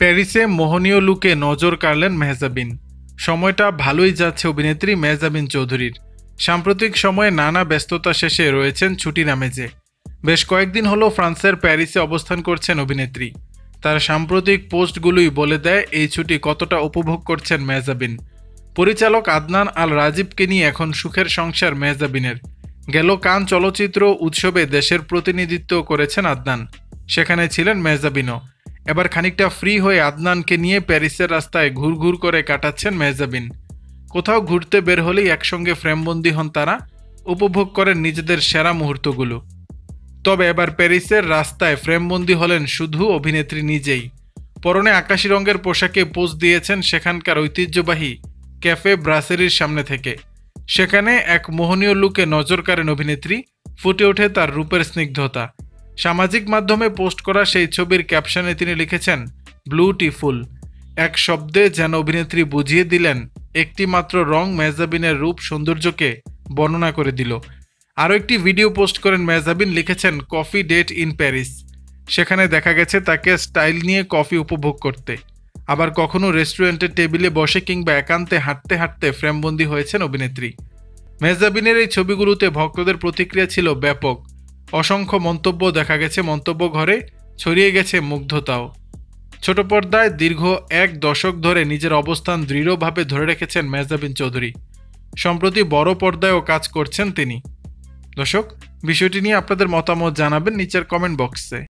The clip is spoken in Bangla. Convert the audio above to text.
প্যারিসে মোহনীয় লুকে নজর কাড়লেন মেহজাবিন। সময়টা ভালোই যাচ্ছে অভিনেত্রী মেহজাবিন চৌধুরীর। সাম্প্রতিক সময়ে নানা ব্যস্ততা শেষে রয়েছেন ছুটির আমেজে। বেশ কয়েকদিন হলো ফ্রান্সের প্যারিসে অবস্থান করছেন অভিনেত্রী। তার সাম্প্রতিক পোস্টগুলোই বলে দেয় এই ছুটি কতটা উপভোগ করছেন মেহজাবিন। পরিচালক আদনান আল রাজীবকে নিয়ে এখন সুখের সংসার মেহজাবিনের। গেল কান চলচ্চিত্র উৎসবে দেশের প্রতিনিধিত্ব করেছেন আদনান, সেখানে ছিলেন মেহজাবিনও। এবার খানিকটা ফ্রি হয়ে আদনানকে নিয়ে প্যারিসের রাস্তায় ঘুরঘুর করে কাটাচ্ছেন মেহজাবিন। কোথাও ঘুরতে বের হলেই একসঙ্গে ফ্রেমবন্দি হন তারা, উপভোগ করেন নিজেদের সেরা মুহূর্তগুলো। তবে এবার প্যারিসের রাস্তায় ফ্রেমবন্দি হলেন শুধু অভিনেত্রী নিজেই। পরনে আকাশি রঙের পোশাকে পোজ দিয়েছেন সেখানকার ঐতিহ্যবাহী ক্যাফে ব্রাসেরির সামনে থেকে। সেখানে এক মোহনীয় লুকে নজর কাড়েন অভিনেত্রী, ফুটে ওঠে তার রূপের স্নিগ্ধতা। সামাজিক মাধ্যমে পোস্ট করা সেই ছবির ক্যাপশনে তিনি লিখেছেন, ব্লুটিফুল। এক শব্দে যেন অভিনেত্রী বুঝিয়ে দিলেন, একটি মাত্র রং মেহজাবিনের রূপ সৌন্দর্যকে বর্ণনা করে দিল। আরও একটি ভিডিও পোস্ট করেন মেহজাবিন, লিখেছেন কফি ডেট ইন প্যারিস। সেখানে দেখা গেছে তাকে স্টাইল নিয়ে কফি উপভোগ করতে। আবার কখনো রেস্টুরেন্টের টেবিলে বসে কিংবা একান্তে হাঁটতে হাঁটতে ফ্রেমবন্দি হয়েছেন অভিনেত্রী। মেহজাবিনের এই ছবিগুলোতে ভক্তদের প্রতিক্রিয়া ছিল ব্যাপক। অসংখ্য মন্তব্য দেখা গেছে, মন্তব্য ঘরে ছড়িয়ে গেছে মুগ্ধতাও। ছোট পর্দায় দীর্ঘ এক দশক ধরে নিজের অবস্থান দৃঢ়ভাবে ধরে রেখেছেন মেহজাবিন চৌধুরী। সম্প্রতি বড় পর্দায়ও কাজ করছেন তিনি। দর্শক, বিষয়টি নিয়ে আপনাদের মতামত জানাবেন নিচের কমেন্ট বক্সে।